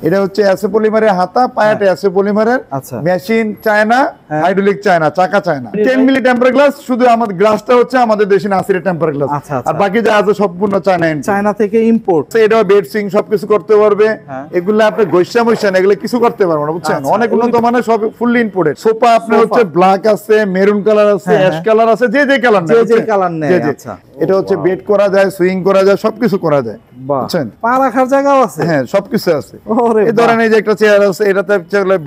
এটা হচ্ছে এসএ পলিমারের হাতা, পায়াটা এসএ পলিমারের, মেশিন চায়না, হাইড্রোলিক চায়না, চাকা চায়না। 10 মিলি টেম্পার গ্লাস, শুধু আমাদের গ্লাসটা হচ্ছে আমাদের দেশি নাসিরের টেম্পার গ্লাস, আর বাকি যা আছে সম্পূর্ণ চায়না থেকে ইম্পোর্ট। এটা বেড সিং সবকিছু করতে পারবে, এগুলো আপনি গৈসা মইসা এগুলো কিছু করতে পারবে না, বুঝছেন? অনেক উন্নত মানের, সব ফুললি ইম্পোর্টেড। সোফা আপনার হচ্ছে ব্ল্যাক আছে, মেরুন কালার আছে, অ্যাশ কালার আছে, যে কালার নেই। আচ্ছা, এটা হচ্ছে বেড করা যায়, সুইং করা যায়, সবকিছু করা যায়, বুঝছেন? পা রাখার জায়গাও আছে, হ্যাঁ সবকিছু আছে। এই ধরেন এই যে একটা চেয়ার আছে, এটাতে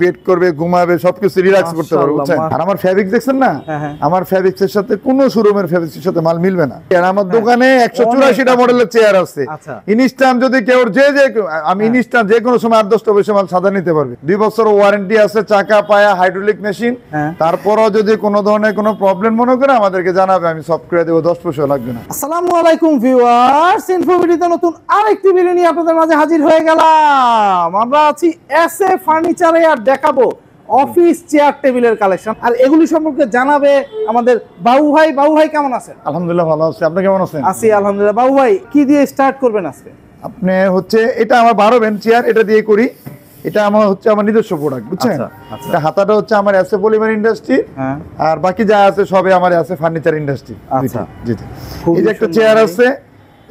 বেড করবে, ঘুমাবে, সবকিছু রিল্যাক্স করতে পারবে, বুঝছেন? আর আমার ফেব্রিক দেখছেন না, আমার ফেব্রিক্সের সাথে কোন শোরুমের ফেব্রিক্সের সাথে মাল মিলবে না। আর আমার দোকানে 184টা মডেলের চেয়ার আছে। ইনস্ট্যান্ট যদি কেউ আমি ইনস্ট্যান্ট যে কোনো সময় 8-10টা বসে মাল সাদা নিতে পারবে। 2 বছর ওয়ারেন্টি আছে, চাকা পায়া হাইড্রোলিক মেশিন। তারপরও যদি কোনো ধরনের কোনো প্রবলেম মনে করে আমাদেরকে জানাবে, আমি সলভ করে দেবো, 10 পয়সা লাগবে না। আসসালামু আলাইকুম ভিউয়ার্স, ইনফোভিডিওতে নতুন আরেকটি ভিডিও নিয়ে আপনাদের মাঝে হাজির হয়ে গেলাম। আমরা আছি এসএ ফার্নিচারে, আর দেখাবো অফিস চেয়ার টেবিলের কালেকশন, আর এগুলি সম্পর্কে জানাবে আমাদের বাবু ভাই। বাবু ভাই কেমন আছেন? আলহামদুলিল্লাহ ভালো আছি, আপনি কেমন আছেন? আছি আলহামদুলিল্লাহ। বাবু ভাই কি দিয়ে স্টার্ট করবেন আজকে? আপনি হচ্ছে এটা আমার 12 বেঞ্চ চেয়ার, এটা দিয়ে করি। এটা আমার হচ্ছে আমার নিজস্ব প্রোডাক্ট, বুঝছেন? এটা হাতাটা হচ্ছে আমার এসএ পলিমার ইন্ডাস্ট্রি, আর বাকি যা আছে সবে আমার এসএ ফার্নিচার ইন্ডাস্ট্রি। আচ্ছা, জি জি। এই যে একটা চেয়ার আছে,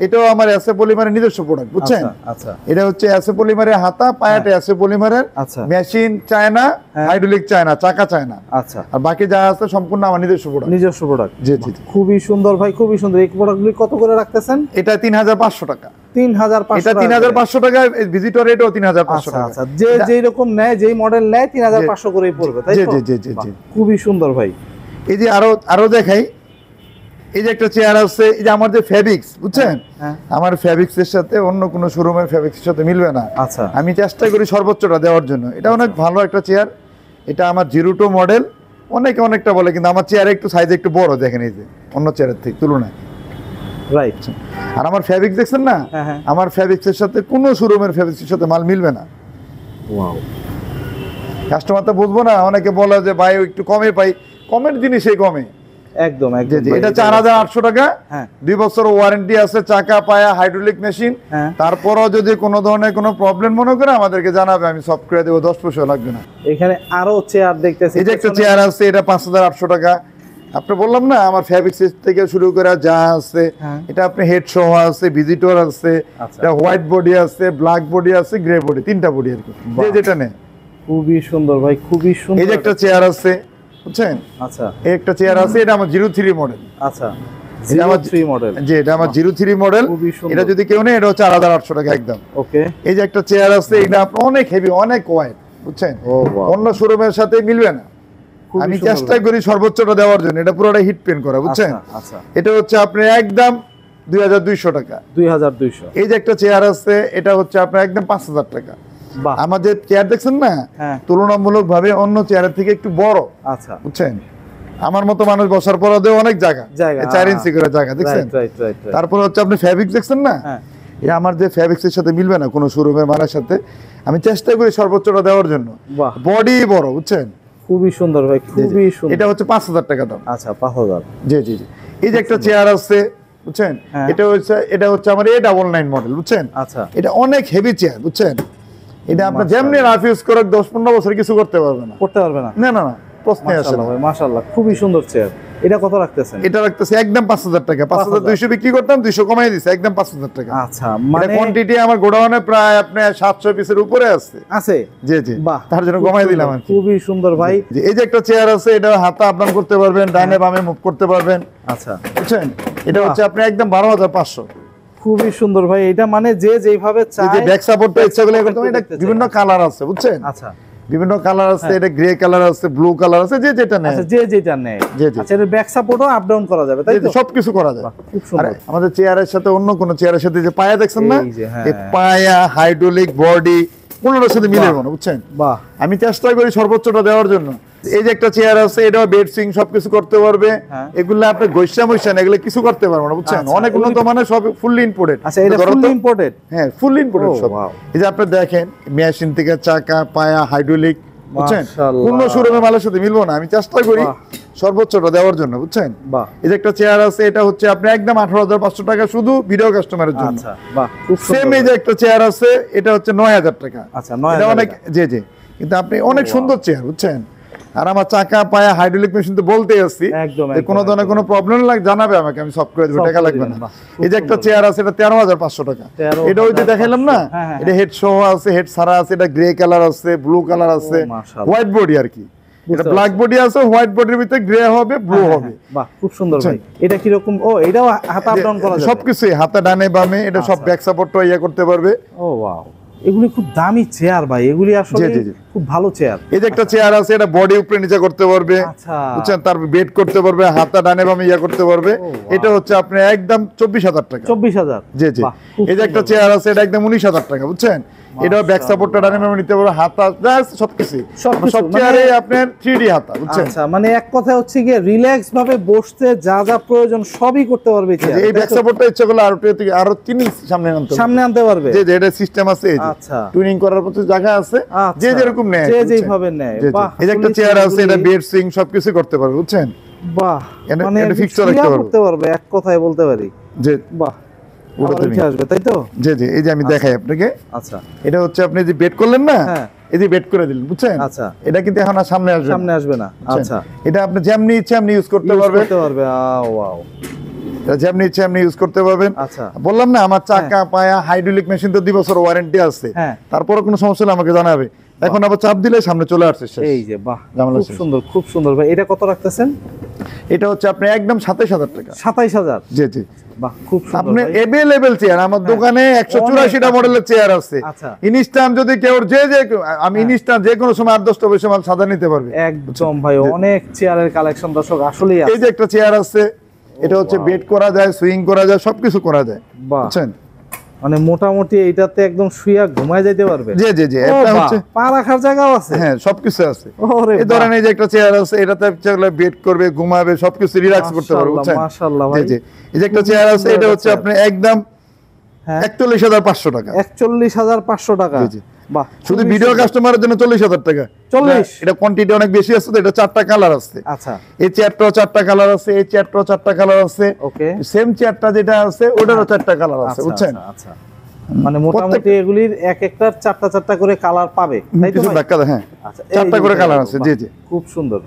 এটাও আমার এসএ পলিমারের নিজস্ব প্রোডাক্ট, বুঝছেন? আচ্ছা, এটা হচ্ছে এসএ পলিমারের হাতা, পায়াটা এসএ পলিমারের, মেশিন চায়না, হাইড্রোলিক চায়না, চাকা চায়না। আচ্ছা, আর বাকি যা আছে সম্পূর্ণ আমার নিজস্ব প্রোডাক্ট। জি জি। খুবই সুন্দর ভাই, খুবই সুন্দর। এই প্রোডাক্টগুলি কত করে রাখতেছেন? এটা 3500 টাকা। 3500 এটা 3500 টাকা, ভিজিটর রেটও 3500 টাকা। আচ্ছা, যে যেই রকম নেয়, যেই মডেল নেয় 3500 করেই পড়বে, তাই তো? জি জি জি। খুবই সুন্দর ভাই। এই যে আরো দেখাই, এই যে একটা চেয়ার আছে, এই যে আমার যে ফেব্রিক্স, বুঝছেন? আমার ফেব্রিক্স এর সাথে অন্য কোনো শোরুমের ফেব্রিক্স এর সাথে মিলবে না। আচ্ছা, আমি চেষ্টা করি সর্বোচ্চটা দেওয়ার জন্য। এটা অনেক ভালো একটা চেয়ার। এটা আমার 02 মডেল। অনেকটা বলে, কিন্তু আমার চেয়ার একটু সাইজ একটু বড়, দেখেন এই যে অন্য চেয়ারের থেকে তুলনায়, রাইট? আর আমার ফেব্রিক্স দেখছেন না, আমার ফেব্রিক্স এর সাথে কোনো শোরুমের ফেব্রিক্স এর সাথে মাল মিলবে না। ওয়াও, কাস্টমার তো বুঝবো না, অনেকে বলে যে ভাই একটু কমে পাই, কমের জিনিসই কমে। একদম। এটা 4800 টাকা, 2 বছর ওয়ারেন্টি আছে, চাকা পায়া হাইড্রোলিক মেশিন। তারপরও যদি কোনো ধরনের কোনো প্রবলেম মনে করে আমাদেরকে জানাবে, আমি সলভ করে দেবো, 10 পয়সা লাগবে না। এখানে আরো চেয়ার দেখতেছি, এই যে একটা চেয়ার আছে, এটা 5800 টাকা। আপনি বললাম না, আমার ফেব্রিক্স থেকে শুরু করে যা আছে, এটা আপনি হেড সহ আছে, ভিজিটর আছে, এটা হোয়াইট বডি আছে, ব্ল্যাক বডি আছে, গ্রে বডি, 3টা বডি আর কি, যেটা নেই। খুবই সুন্দর ভাই, খুবই সুন্দর। এই যে একটা চেয়ার আছে, বুঝছেন? আচ্ছা, এই একটা চেয়ার আছে, এটা আমার 03 মডেল। আচ্ছা, 03 মডেল। জি, এটা আমার 03 মডেল। এটা যদি কেউ নেয়, এটা হচ্ছে 4800 টাকা একদম। ওকে। এই যে একটা চেয়ার আছে, এটা অনেক হেভি, অনেক ওয়েট, বুঝছেন? অন্য শোরুমের সাথে মিলবে না। আমি চেষ্টা করি সর্বোচ্চটা দেওয়ার জন্য। এটা পুরোটা হিট পেন করা, বুঝছেন? আচ্ছা, এটা হচ্ছে আপনার একদম 2200 টাকা। 2200। এই যে একটা চেয়ার আছে, এটা হচ্ছে আপনার একদম 5000 টাকা। আমাদের চেয়ার দেখছেন না, তুলনামূলক ভাবে অন্য চেয়ারের থেকে একটু বড়। আচ্ছা, বুঝছেন? আমার মতো মানুষ বসার পর অনেক জায়গা, 4 ইঞ্চি করে জায়গা, দেখছেন? তারপর হচ্ছে আপনি ফেব্রিক দেখছেন না, আমার যে ফেব্রিক্স এর সাথে মিলবে না কোনো শোরুমের মানের সাথে। আমি চেষ্টা করি সর্বোচ্চটা দেওয়ার জন্য। বডি বড়, বুঝছেন? খুবই সুন্দর ভাই, খুবই সুন্দর। এটা হচ্ছে 5000 টাকা দাম। আচ্ছা, 5000। জি জি জি। এই যে একটা চেয়ার আছে, বুঝছেন? এটা হচ্ছে আমার A99 মডেল, বুঝছেন? আচ্ছা, এটা অনেক হেভি চেয়ার, বুঝছেন? এটা আপনি যেমনি রাফ ইউজ করে 10-15 বছর কিছু করতে পারবে না। না না না, প্রশ্নই আসে না। মাশাআল্লাহ, খুবই সুন্দর চেয়ার। এটা কত রাখতেছেন? এটা রাখতেছি একদম 5000 টাকা। 5200 বিক্রি করতাম, 200 কমাই দিছি, একদম 5000 টাকা। আচ্ছা, মানে কোয়ান্টিটি আমার গোডাউনে প্রায় আপনার 700 পিসের উপরে আছে। জি জি, তার জন্য কমাই দিলাম। খুবই সুন্দর ভাই। এই যে একটা চেয়ার আছে, এটা হাতে আপ ডাউন করতে পারবেন, ডাইনে বামে মুভ করতে পারবেন। আচ্ছা, বুঝছেন? এটা হচ্ছে আপনি একদম 12500। খুবই সুন্দর ভাই। এটা মানে যে যেভাবে চায়, যে ব্যাক সাপোর্টটা ইচ্ছা করলে করতে পারেন। এটা বিভিন্ন কালার আছে, বুঝছেন? আচ্ছা, বিভিন্ন কালার আছে, এটা গ্রে কালার আছে, ব্লু কালার আছে, যে যেটা নেয়। আচ্ছা, যে যেটা নেয়। আচ্ছা, এর ব্যাক সাপোর্টও আপ ডাউন করা যাবে, তাই তো? সবকিছু করা যাবে। খুব সুন্দর। আমাদের চেয়ারের সাথে অন্য কোন চেয়ারের সাথে যে পায়া দেখছেন না, এই পায়া হাইড্রোলিক বডি কোনটার সাথে মিলে না, বুঝছেন? বাহ, আমি চেষ্টা করি সর্বোচ্চটা দেওয়ার জন্য। এই যে একটা চেয়ার আছে, এটাও বেড সিং সবকিছু করতে পারবে। এগুলো আপনি গৈসা মইসা এগুলো কিছু করতে পারবে না, বুঝছেন? অনেক উন্নত মানের, সব ফুললি ইম্পোর্টেড। আচ্ছা, এটা ফুললি ইম্পোর্টেড? হ্যাঁ, ফুললি ইম্পোর্টেড সব। এই যে আপনি দেখেন, মেশিন থেকে চাকা পায়া হাইড্রোলিক বুঝছেন? মাশাআল্লাহ। পূর্ণ শোরুমে মালের সাথে মিলবো না, আমি চেষ্টা করি সর্বোচ্চটা দেওয়ার জন্য, বুঝছেন? বাহ, এই যে একটা চেয়ার আছে, এটা হচ্ছে আপনি একদম 18,500 টাকা শুধু ভিডিও কাস্টমারের জন্য। আচ্ছা বাহ, খুব সেম সুন্দর এই যে একটা চেয়ার আছে, এটা হচ্ছে 9,000 টাকা। আচ্ছা 9,000 এটা অনেক, জি জি, কিন্তু আপনি অনেক সুন্দর চেয়ার, বুঝছেন? আর আমার চাকা পায়া হাইড্রোলিক মেশিন তো বলতেই আসছি, একদম, যে কোনো ধরনের কোনো প্রবলেম লাগে জানাবে আমাকে, আমি সব করে দেবো, সব টাকা করে লাগবে দিবেন, না। বাহ, খুব এই যে একটা সুন্দর। চেয়ার আছে, এটা 13,500 টাকা। 13,500 এটা ওই যে দেখাইলাম না, হ্যাঁ, হ্যাঁ, এটা হেড সহ আছে, হেড সারা আছে, এটা গ্রে কালার আছে, ব্লু কালার আছে, মাশাআল্লাহ। হোয়াইট বডি আর কি। এটা ব্ল্যাক বডি আছে, হোয়াইট বডির ভিতরে গ্রে হবে, ব্লু হবে। বাহ, খুব সুন্দর ভাই। এটা কি রকম? ও এটাও হাত আপ ডাউন করা যাবে? সবকিছুই হাতে ডানে বামে, এটা সব ব্যাক সাপোর্টটা ইয়া করতে পারবে। ও ওয়াও, এগুলি খুব দামি চেয়ার ভাই, এগুলি আসলে জি, জি, জি। খুব ভালো চেয়ার। এই যে একটা চেয়ার আছে, এটা বডি উপরে নিচে করতে পারবে, আচ্ছা। বুঝছেন? তারপর বেড করতে পারবে, হাতটা ডানে বামে ইয়া করতে পারবে। wow। এটা হচ্ছে আপনি একদম 24,000 টাকা। 24,000? জি জি। বাহ, খুব এই যে একটা সুন্দর। চেয়ার আছে, এটা একদম 19,000 টাকা, বুঝছেন? এটা ব্যাক সাপোর্টটা ডানে বামে নিতে পারবে, হাতা সবকিছু, সবকিছু, সব চেয়ারে আপনার 3D হাতা, বুঝছেন? আচ্ছা, মানে এক কথা হচ্ছে গিয়ে রিল্যাক্স ভাবে বসতে যা যা প্রয়োজন সবই করতে পারবে চেয়ার। এই ব্যাক সাপোর্টটা ইচ্ছা করলে আরো 3 ইঞ্চি সামনে আনতে পারবে। সামনে আনতে পারবে? যে এটা সিস্টেম আছে, এই যে আচ্ছা। টুনিং করার মতো জায়গা আছে, আচ্ছা। যে যেরকম নেয়, যে বুঝছেন? যেভাবে নেয়। জি, জি। বাহ, এই যে একটা আসলে চেয়ার আছে, এটা চেয়ারগুলি- বেড সুইং সবকিছু করতে পারবে, বুঝছেন? বাহ, এটা- মানে এটা fixture শুইয়া রাখতে পারবে। করতে পারবে, এক কথায় বলতে পারি। যে বাহ, ওটা আবার তুমি- উঠে আসবে, তাই তো? জি জি, এই যে আমি দেখাই আপনাকে, আচ্ছা এটা হচ্ছে আপনি যে বেড করলেন না, হ্যাঁ। এই যে বেড করে দিলেন, বুঝছেন? আচ্ছা। এটা কিন্তু এখন আর সামনে আসবে না, সামনে আসবে না। বুঝছেন? আচ্ছা, এটা আপনি যেমনি ইচ্ছে এমনি ইউজ করতে Use পারবেন, করতে পারবে। ওয়াও, এটা যেমনি ইচ্ছে এমনি ইউজ করতে পারবেন। আচ্ছা। বললাম না, আমার চাকা পায়া হাইড্রোলিক মেশিন তো 2 বছর ওয়ারেন্টি আছে, হ্যাঁ। তারপরে কোনো সমস্যা হলে আমাকে জানাবে। এখন আবার চাপ দিলে সামনে চলে আসছে শেষ। এই যে বাহ, জামালা খুব শেষ। সুন্দর, খুব সুন্দর ভাই। এটা কত রাখতেছেন? এটা হচ্ছে আপনি একদম 27,000 টাকা। 27,000? জি জি। বাহ, খুব সুন্দর আপনি ভাই। এভেলেবেল চেয়ার আমার দোকানে 184টা অনেক মডেলের চেয়ার আছে। আচ্ছা। ইনস্ট্যান্ট যদি কেউ আমি ইনস্ট্যান্ট যে কোনো সময় 8-10টা বেশি মাল সাদা নিতে পারবে। একদম ভাই, অনেক চেয়ারের কালেকশন দর্শক আসলেই এই আছে। যে একটা চেয়ার আছে, এটা হচ্ছে বেড করা যায়, সুইং করা যায়, সবকিছু করা যায়, বাহ, বুঝছেন? মানে মোটামুটি এইটাতে একদম শুইয়া ঘুমায় যাইতে পারবে। জি জি জি, ও এটা বাহ, হচ্ছে, পা রাখার জায়গাও আছে? হ্যাঁ সবকিছু আছে। ওরে এই ধরেন এই যে একটা চেয়ার আছে, এটাতে বেড করবে, ঘুমাবে, সবকিছু রিল্যাক্স করতে পারবে, বুঝছেন? মাশাআল্লাহ জি ভাই। জি। এই যে একটা চেয়ার আছে, এটা হচ্ছে আপনি একদম হ্যাঁ, 41,500 টাকা। 41,500 টাকা? জি, জি। বাহ, শুধু খুবই ভিডিও সুন্দর। কাস্টমারের জন্য 40,000 টাকা। 40? এটা কোয়ান্টিটি অনেক বেশি আছে তো, এটা 4টা কালার আছে। আচ্ছা, এই চেয়ারটাও 4টা কালার আছে, এই চেয়ারটাও 4টা কালার আছে। ওকে। সেম চেয়ারটা যেটা আছে ওটারও 4টা কালার আছে, আচ্ছা, বুঝছেন? আচ্ছা, আচ্ছা। মানে মোটামুটি এগুলির এক একটার 4টা করে কালার পাবে, তাই তো কিছু ভাই? ধাক্কা দেয়, হ্যাঁ। আচ্ছা, এই 4টা করে যে কালার দেখো, আছে, বাহ, জি জি। খুব সুন্দর,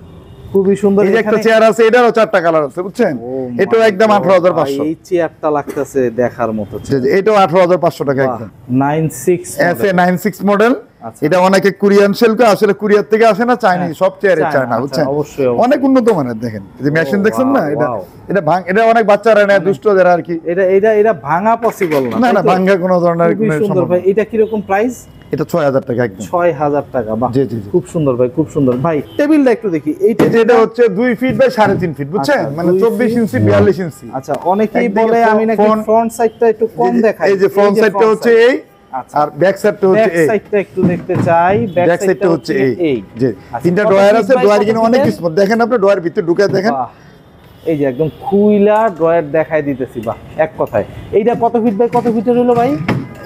খুবই সুন্দর। এই যে একটা এখানে- চেয়ার আছে, এটারও 4টা কালার আছে, বুঝছেন? ও এটাও my একদম God, 18,500। ভাই, এই চেয়ারটা লাগতেছে দেখার মতো। জি জি, এটাও 18,500 টাকা একদম। 96 এসএ 96 মডেল। আচ্ছা। এটা অনেকে কোরিয়ান সেল করে, আসলে কোরিয়ার থেকে আসে না, চাইনিজ সব চেয়ারে চায়না, চায় না, আচ্ছা, বুঝছেন? অবশ্যই, অবশ্যই। অনেক উন্নত মানের, দেখেন এই যে মেশিন দেখছেন না, wow, এটা wow। এটা অনেক বাচ্চারা নেয়, দুষ্ট যারা আর কি। এটা ভাঙা পসিবল না, না তাই না, তো? ভাঙ্গা কোনো ধরনের খুবই কোনো সুন্দর সম্ভব ভাই। না। এটা কিরকম প্রাইস? এটা 6,000 টাকা একদম। 6,000 টাকা? বাহ, জি, জি, জি। খুব সুন্দর ভাই, খুব সুন্দর ভাই। টেবিলটা একটু দেখি। এই এটা টেবিলটা হচ্ছে 2 ফিট বাই 3.5 ফিট, বুঝছেন? আচ্ছা, মানে 2 24 ফিট। ইঞ্চি 42 ইঞ্চি। আচ্ছা, অনেকেই একদিকে বলে আমি নাকি front- ফ্রন্ট সাইডটা একটু কম দেখাই। এই যে ফ্রন্ট সাইডটা হচ্ছে এই, আচ্ছা, আর ব্যাক সাইডটা হচ্ছে ব্যাক এই। সাইডটা একটু দেখতে চাই। ব্যাক সাইডটা হচ্ছে এই। জি, আচ্ছা, 3টা কত ড্রয়ার feet আছে, by ড্রয়ার কত কিন্তু অনেক feet-এর? স্মুথ। দেখেন আপনি ড্রয়ার ভিতরে ঢুকে দেখেন। বাহ, এই যে একদম খুইলা ড্রয়ার দেখাই দিতেছি। বাহ, এক কথায় এইটা কত ফিট বাই কত ফিটের হলো ভাই?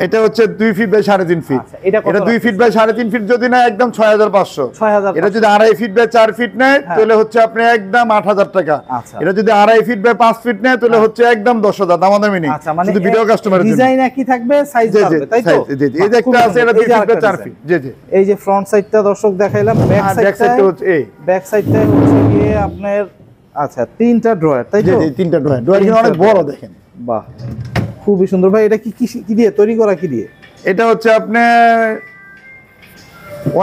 এটা হচ্ছে 2 ফিট বাই 3.5 ফিট। আচ্ছা, এটা কত এটা 2 ফিট বাই 3.5 ফিট যদি না একদম 6,500। 6,500। এটা যদি 2.5 ফিট বাই 4 ফিট নেয় হ্যাঁ। তাহলে হচ্ছে আপনি একদম 8,000 টাকা। আচ্ছা। এটা যদি 2.5 ফিট বাই 5 ফিট নেয় তাহলে হচ্ছে একদম 10,000, দামাদামি নেই। আচ্ছা, মানে শুধু ভিডিও কাস্টমারের জন্য। ডিজাইন একই থাকবে, সাইজ জি জি, বাড়বে, তাই তো? জি জি। এই যে একটা আছে, এটা 2 ফিট বাই 4 ফিট। জি জি। এই যে ফ্রন্ট সাইডটা দর্শক দেখাইলাম, ব্যাক আর ব্যাক সাইডটা সাইডটা হচ্ছে এই। ব্যাক সাইডটা হচ্ছে গিয়ে আপনার, আচ্ছা, 3টা ড্রয়ার, তাই জি তো? জি, 3টা ড্রয়ার। ড্রয়ার কিন্তু অনেক বড়, দেখেন। বাহ, খুবই সুন্দর ভাই। এটা কি দিয়ে তৈরি করা, কি দিয়ে? এটা হচ্ছে আপনার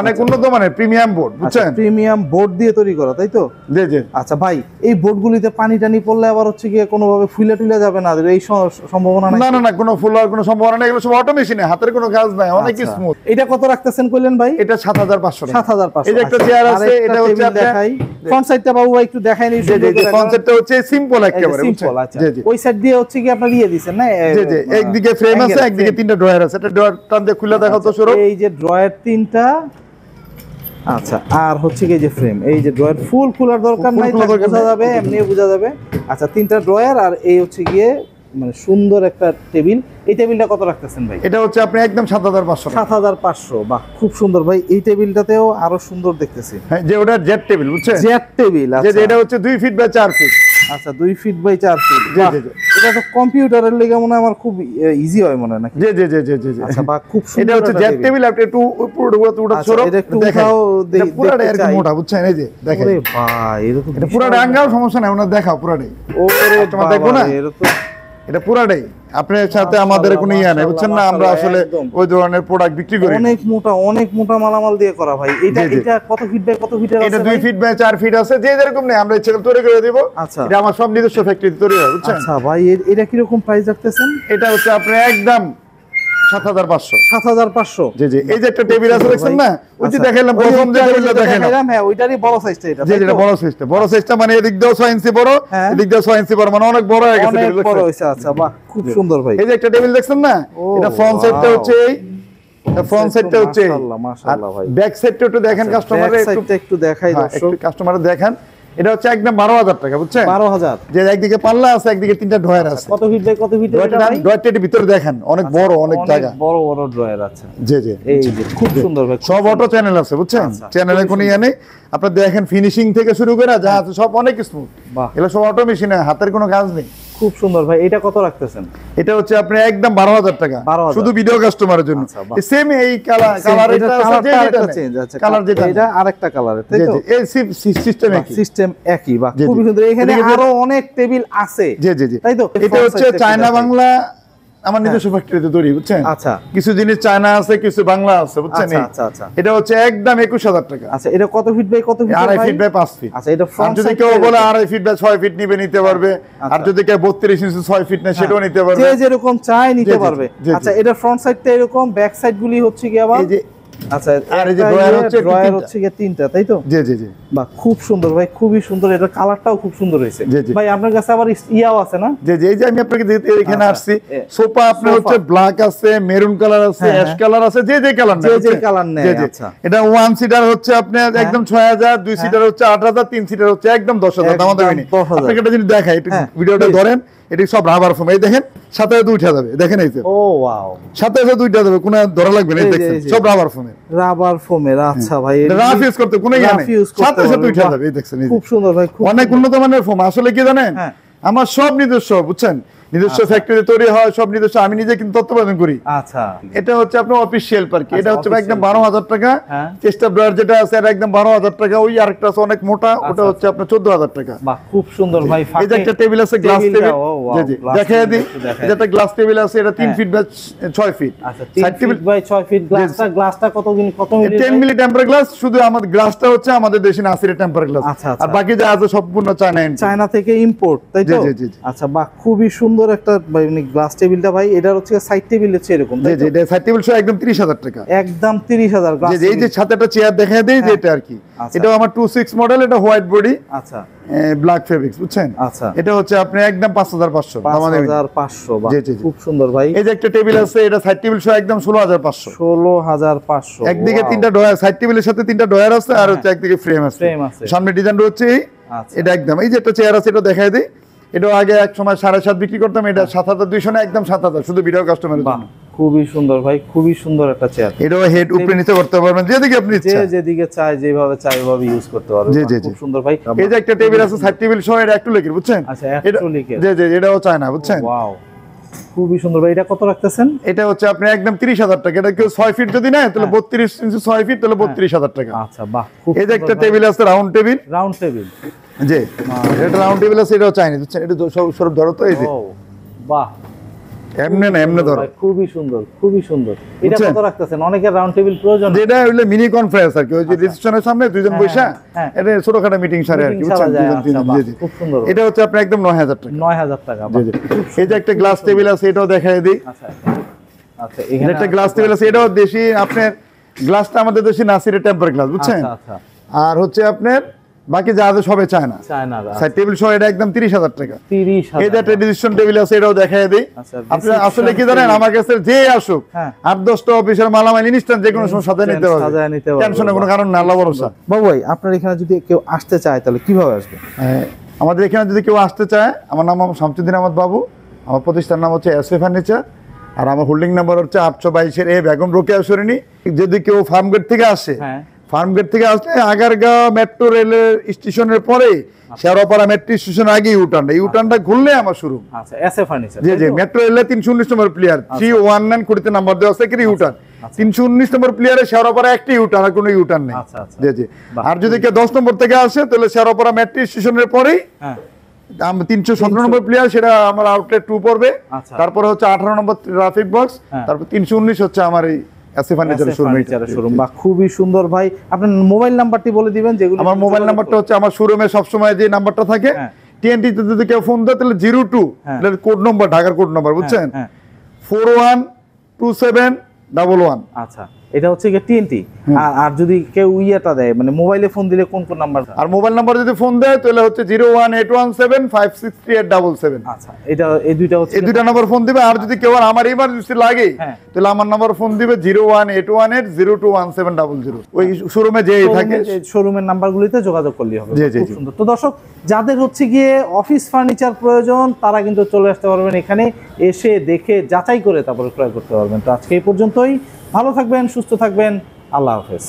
অনেক উন্নত মানের প্রিমিয়াম বোর্ড, বুঝছেন? প্রিমিয়াম বোর্ড দিয়ে তৈরি করা, তাই তো? জি জি। আচ্ছা ভাই, এই বোর্ডগুলিতে পানি টানি পড়লে আবার হচ্ছে গিয়ে কোনোভাবে ফুলে টুলে যাবে না, এই সম্ভাবনা নাই? না না না, কোনো ফুল হওয়ার কোনো সম্ভাবনা নেই। এগুলো সব অটো মেশিনে, হাতের কোনো কাজ নাই, অনেক আচ্ছা। স্মুথ। এটা কত রাখতেছেন কইলেন ভাই? এটা 7,500 টাকা। 7,500। এই যে একটা চেয়ার আছে, এটা হচ্ছে আপনার দেখাই ফ্রন্ট সাইডটা বাবু ভাই একটু দেখাই নি। জি জি, কনসেপ্টটা হচ্ছে সিম্পল একেবারে, সিম্পল। বুঝছেন? আচ্ছা, জি জি। ওই সাইড দিয়ে হচ্ছে কি আপনারা দিয়ে দিবেন না? জি জি, একদিকে ফ্রেম আছে, একদিকে 3টা ড্রয়ার আছে। এটা ড্রয়ার টান দিয়ে খুলে দেখাও তো শুরু। এই যে ড্রয়ার 3টা। আচ্ছা, আর হচ্ছে কি এই যে ফ্রেম, এই যে ড্রয়ার ফুল খোলার দরকার নাই, খোলার দরকার বোঝা নাই। যাবে, এমনি বোঝা যাবে। আচ্ছা, 3টা ড্রয়ার, আর এই হচ্ছে গিয়ে মানে সুন্দর একটা টেবিল। এই টেবিলটা কত রাখতেছেন ভাই? এটা হচ্ছে আপনি একদম 7500 টাকা। 7500, বাহ খুব সুন্দর ভাই। এই টেবিলটাতেও আরো সুন্দর দেখতেছি। হ্যাঁ, যে ওটা জেড টেবিল, বুঝছেন? জেড টেবিল, যে আচ্ছা। এটা হচ্ছে 2 ফিট বাই 4 ফিট। আচ্ছা, 2 ফিট বাই 4 ফিট। জি জি জি। এটা তো কম্পিউটারের লেগে মনে হয় আমার খুব ইজি হয় মনে হয় নাকি? জি জি জি জি জি। আচ্ছা, বাহ খুব সুন্দর। এটা হচ্ছে জেড টেবিল, আপনি একটু পুরোটা ছোট এটা একটু দেখেন। উঠাও, এটা পুরোটা এরকম মোটা, বুঝছেন? এই যে দেখেন, ওরে ভাই, এটা তো এটা পুরোটা আঙ্গাও সমস্যা নাই, ওনার দেখাও পুরোটাই। ওরে তোমার বাবা দেখো না, রে, এটা তো এটা পুরোটাই আপনার সাথে আমাদের কোনো ইয়া নাই, বুঝছেন না? আমরা আসলে একদম। ওই ধরনের প্রোডাক্ট বিক্রি করি না। অনেক মোটা মালামাল দিয়ে করা ভাই। এটা জি, জি। এটা কত ফিট বাই কত ফিটের এটা আছে 2 ভাই? ফিট বাই 4 ফিট আছে, যে যেরকম নেই আমরা ইচ্ছে করে তৈরি করে দিব। আচ্ছা। এটা আমার সব নিজস্ব ফ্যাক্টরিতে তৈরি হয়, বুঝছেন? আচ্ছা ভাই, এটা কি রকম প্রাইস রাখতেছেন? এটা হচ্ছে আপনি একদম 7500। 7500। জি জি। এই যে একটা টেবিল আছে, দেখছেন না? ওই যে আচ্ছা। দেখাইলাম ওই প্রথম যে ওইটা টেবিলটা দেখাইলাম। হ্যাঁ, ওইটারই বড় সাইজটা এটা। জি, তাই যেটা তো? বড় সাইজটা, বড় সাইজটা মানে এদিক দিয়েও 6 ইঞ্চি বড়, হ্যাঁ। এদিক দিয়েও 6 ইঞ্চি বড়, মানে অনেক বড় হয়ে গেছে অনেক টেবিল, বড় দেখছেন? হইছে। আচ্ছা, বাহ খুব সুন্দর ভাই। এই যে একটা টেবিল দেখছেন না? ও, এটা ফ্রন্ট সাইডটা wow। হচ্ছে এই, এটা ফ্রন্ট সাইডটা হচ্ছে এই। মাশাআল্লাহ, মাশাআল্লাহ ভাই। ব্যাক সাইডটা একটু দেখেন কাস্টমারে, ব্যাক সাইডটা একটু দেখাই হ্যাঁ, দর্শক। একটু কাস্টমারে দেখান। এটা হচ্ছে একদম 12000 টাকা, বুঝছেন? 12000। যে একদিকে পাল্লা আছে, একদিকে 3টা ড্রয়ার আছে। কত ফিট বাই কত ফিটের এটা ভাই? ড্রয়ারটার ভিতরে দেখেন অনেক বড়, অনেক জায়গা। বড় বড় ড্রয়ার আছে। জি জি। এই যে খুব সুন্দর ভাই। সব অটো চ্যানেল আছে, বুঝছেন? আচ্ছা, চ্যানেলে কোনো ইয়ে নেই। আপনার দেখেন ফিনিশিং থেকে শুরু করে যা আছে সব অনেক স্মুথ। বাহ, এগুলো সব অটো মেশিনে, হাতের কোনো কাজ নেই। খুব সুন্দর ভাই। এটা কত রাখতেছেন? এটা হচ্ছে আপনি একদম 12000 টাকা, 12,000 শুধু ভিডিও কাস্টমারের জন্য। আচ্ছা, বাহ। সেম এই কালার এটা এটা কালারটা আছে, আরেকটা যেটা চেঞ্জ আছে। কালার যেটা এটা আরেকটা কালারের, তাই তো? এই সিস্টেম একই। সিস্টেম একই, বাহ জি, জি। খুবই সুন্দর। এখানে এদিকে আরো অনেক টেবিল আছে, জি জি জি। তাই তো? এটা হচ্ছে চায়না বাংলা আমার নিজস্ব ফ্যাক্টরিতে তৈরি, বুঝছেন? আচ্ছা কিছু জিনিস চায়না আছে, কিছু বাংলা আছে, বুঝছেন? আচ্ছা এই। আচ্ছা আচ্ছা। এটা হচ্ছে একদম 21000 টাকা। আচ্ছা, এটা কত ফিট বাই কত ফিট? 2.5 feet by 5 feet. আচ্ছা, এটা আর ফ্রন্ট যদি কেউ বলে 2.5 ফিট বাই 6 ফিট নিবে, নিতে পারবে। আর যদি কেউ 32 ইঞ্চি 6 ফিট নেয়, সেটাও নিতে পারবে। যে যেরকম চাই নিতে জি, জি, পারবে। জি, জি। আচ্ছা, এটা ফ্রন্ট সাইডটা এরকম, ব্যাক সাইড গুলি হচ্ছে কি আবার? এই যে, আচ্ছা, আর এই যে ড্রয়ার হচ্ছে ড্রয়ার তিনটা। হচ্ছে কি 3টা, তাই তো? জি জি জি। বাহ খুব সুন্দর ভাই, খুবই সুন্দর। এটা কালারটাও খুব সুন্দর হয়েছে জি, জি। ভাই। আপনার কাছে আবার ইয়াও আছে না? যে যে এই যে আমি আপনাকে এখানে আচ্ছা, আসছি, এ, সোফা আপনার সোফা। হচ্ছে ব্ল্যাক আছে, মেরুন কালার আছে, হ্যাঁ, অ্যাশ কালার আছে, যে যে কালার যে যে কালার নেয়, আচ্ছা। এটা 1 সিটার হচ্ছে আপনার একদম 6000, 2 সিটার হচ্ছে 8000, 3 সিটার হচ্ছে একদম 10000। একদম আমাদের নেই। 10,000 আপনাকে একটা জিনিস দেখাই, একটু হ্যাঁ, ভিডিওটা please। ধরেন। এটা সব রাবার ফোম, এই দেখেন সাথে সাথে উঠে যাবে, দেখেন এই যে ও ওয়াও, সাথে সাথে উঠে যাবে, কোনো ধরা লাগবে না, এই এই যে, দেখছেন এই যে। সব রাবার ফোমের। রাবার ফোমের। আচ্ছা ভাই, রাফ ইউজ করতে কোনো ইয়া নেই, rough use করতে সাথে সাথে পারবে, উঠে বাহ। যাবে, এই দেখছেন এই যে। খুব সুন্দর ভাই, খুব অনেক সুন্দর। উন্নত মানের ফোম। আসলে কি জানেন, হ্যাঁ। আমার সব নিজস্ব, বুঝছেন? নিজস্ব ফ্যাক্টরি তৈরি হয়, সব নিজস্ব। আমি নিজে কিন্তু তত্ত্বাবধান করি। আচ্ছা, এটা হচ্ছে আপনার অফিসিয়াল পার্কি। এটা হচ্ছে official একদম 12000 টাকা। হ্যাঁ। চেষ্টা ব্রার যেটা আছে এটা একদম 12000 টাকা। ওই আরেকটা আছে অনেক মোটা, ওটা হচ্ছে আপনার 14000 টাকা। বাহ খুব সুন্দর ভাই। এই যে একটা টেবিল আছে, গ্লাস টেবিলটা, টেবিল। ও wow, জি জি, glass দেখাই table দিই। একটু দেখাই এটা একটা গ্লাস টেবিল আছে, এটা 3 হ্যাঁ। Feet by 6 feet. আচ্ছা, 3 ফিট বাই 6 ফিট। গ্লাসটা কত মিলি? 10 মিলি টেম্পার গ্লাস। শুধু আমাদের গ্লাসটা হচ্ছে আমাদের দেশি নাসিরের টেম্পার গ্লাস। আচ্ছা, আচ্ছা। আর বাকি যা আছে সম্পূর্ণ চায়না। চায়না থেকে ইম্পোর্ট, তাই তো? জি, জি, জি, জি। আচ্ছা, বাহ খুবই সুন্দর একটা গ্লাস টেবিলটা ভাই। এটার হচ্ছে সাইড টেবিল হচ্ছে এরকম, জি তাই জি, তো? এটা সাইড টেবিল সহ একদম 30000 টাকা। একদম 30000 গ্লাস। জি জি, এই যে সাথে একটা চেয়ার দেখাই দেই, যে এটা আর কি। আচ্ছা। এটাও আমার 26 মডেল, এটা হোয়াইট বডি, আচ্ছা ব্ল্যাক ফেব্রিক্স, বুঝছেন? আচ্ছা, এটা হচ্ছে আপনি একদম 5500। 5500। বাহ জি, জি, জি। খুব সুন্দর ভাই। এই যে একটা টেবিল আছে, এটা সাইড টেবিল সহ একদম 16500। 16500। একদিকে Wow। 3টা ডয়ার, সাইড টেবিলের সাথে 3টা ডয়ার আছে, আর হচ্ছে একদিকে ফ্রেম আছে। Frame আছে। সামনে ডিজাইনটা হচ্ছে এই, আচ্ছা। এটা একদম। এই যে একটা চেয়ার আছে, এটা দেখাই দিই। এটাও আগে এক সময় 7.5 বিক্রি করতাম, এটা 7200 না, একদম 7000, শুধু ভিডিও কাস্টমারের বাহ জন্য। খুবই সুন্দর ভাই, খুবই সুন্দর একটা চেয়ার। এটাও হেড উপরে নিচে করতে পারবেন, যেদিকে আপনি যে ইচ্ছা। যেদিকে চাই, যেভাবে চাই ওভাবে ইউজ করতে পারবে। জি, বাহ, জি, খুব জি। সুন্দর ভাই। এই যে একটা টেবিল আছে, সাইড টেবিল সহ, এটা একটু লেখের, বুঝছেন? আচ্ছা, এটা- অ্যাক্রিলিকের। জি জি, এটাও চায় না, বুঝছেন? ওয়াও খুবই সুন্দর ভাই। এটা কত রাখতেছেন? এটা হচ্ছে আপনি একদম 30000 টাকা। এটা কেউ 6 ফিট যদি নেয়, তাহলে 32 ইঞ্চি 6 ফিট, তাহলে 32000 টাকা। আচ্ছা, বাহ খুব এই যে একটা টেবিল আছে, রাউন্ড টেবিল। Round table. জি, এটা রাউন্ড টেবিল আছে, এটাও চাইনিজ, বুঝছেন? এটা সব ধরো তো, এই যে ও বাহ, এমনি না, এমনি ধরো। ভাই, খুবই সুন্দর, খুবই সুন্দর। এটা বুঝছেন? কত রাখতেছেন? অনেকের রাউন্ড টেবিল প্রয়োজন। যেটা হইলে মিনি কনফারেন্স আর কি, ওই যে রিসেপশনের সামনে দুইজন হ্যাঁ, বসা, হ্যাঁ। এটা ছোটখাটো মিটিং সারে আর কি, Meeting বুঝছেন? সারা যায়, দুজন তিনজন, আচ্ছা, জি বাহ, জি। খুব সুন্দর। এটা হচ্ছে আপনি একদম 9000 টাকা। 9000 টাকা। জি বাহ, জি। খুব এই যে একটা গ্লাস টেবিল আছে, এটাও দেখাই দিই। আচ্ছা আচ্ছা, এটা এখানে একটা গ্লাস টেবিল আছে, এটাও দেশি। আপনার গ্লাসটা আমাদের দেশি নাসিরের টেম্পার গ্লাস, বুঝছেন? আচ্ছা আচ্ছা, আর হচ্ছে আপনার বাকি যা আছে সবে চায় না। চায়না। সাইড টেবিল সহ এটা একদম 30000 টাকা। 30000। এই যে একটা রেজিস্ট্রেশন টেবিল আছে, এটাও দেখাই দিই। আচ্ছা, আপনি আসলে reception কি জানেন, table। আমার কাছে যে আসুক, হ্যাঁ। 8-10টা অফিসের মালামাল ইনস্ট্যান্ট যে কোনো সময় সাজায় নিতে পারবে, সাজায় নিতে পারবে। টেনশনের কোনো কারণ না, আল্লাহ ভরসা। বাবু ভাই, আপনার এখানে যদি কেউ আসতে চায় তাহলে কিভাবে আসবে? আমাদের এখানে যদি কেউ আসতে চায়, আমার নাম মোহাম্মদ শামসুদ্দিন আহমদ বাবু। আমার প্রতিষ্ঠান নাম হচ্ছে এসএ ফার্নিচার, আর আমার হোল্ডিং নাম্বার হচ্ছে 822 এ বেগম রোকেয়া সরণি। যদি কেউ ফার্মগেট থেকে আসে, ফার্মগেট থেকে আসলে আগারগাঁও মেট্রো রেলের স্টেশনের পরে শেরপাড়া মেট্রো স্টেশন আগে ইউটার্নটা ঘুরলে আমার শুরু। আচ্ছা, এসএ ফার্নিচার। জি জি, মেট্রো রেলে 319 নম্বর প্লেয়ার 319 কোটিতে নাম্বার দেওয়া আছে, কি ইউটার্ন 319 নম্বর প্লেয়ারে শেরপাড়া একটি ইউটার্ন, আর কোনো ইউটার্ন নেই। জি জি। আর যদি কেউ 10 নম্বর থেকে আসে তাহলে শেরপাড়া মেট্রো স্টেশনের পরেই 317 নম্বর প্লেয়ার, সেটা আমার আউটলেট 2 পড়বে। তারপরে হচ্ছে 18 নম্বর ট্রাফিক বক্স, তারপর 319 হচ্ছে আমার এই এসএ ফার্নিচারের শোরুম। বা খুবই সুন্দর ভাই। আপনার মোবাইল নাম্বারটি বলে দিবেন যেগুলো। আমার মোবাইল নাম্বারটা হচ্ছে আমার শোরুমে সবসময় যে নাম্বারটা থাকে, টিএনটি তে যদি কেউ ফোন দেয় তাহলে 02, এটা কোড নম্বর, ঢাকার কোড নম্বর, বুঝছেন, 412711। আচ্ছা, এটা হচ্ছে কি টিএনটি। আর যদি কেউ ইয়েটা দেয়, মানে মোবাইলে ফোন দিলে কোন কোন নাম্বার? আর মোবাইল নাম্বার যদি ফোন দেয় তাহলে হচ্ছে 01817563877। আচ্ছা, এটা এই দুইটা হচ্ছে, এই দুইটা নাম্বার ফোন দিবে। আর যদি কেউ আমার ইমার্জেন্সি লাগে তাহলে আমার নাম্বার ফোন দিবে 01818021700। ওই শোরুমে যেই থাকে শোরুমের নাম্বারগুলিতে যোগাযোগ করলেই হবে। খুব সুন্দর। তো দর্শক, যাদের হচ্ছে গিয়ে অফিস ফার্নিচার প্রয়োজন তারা কিন্তু চলে আসতে পারবেন এখানে, এসে দেখে যাচাই করে তারপরে ক্রয় করতে পারবেন। তো আজকে এই পর্যন্তই। ভালো থাকবেন, সুস্থ থাকবেন, আল্লাহ হাফেজ।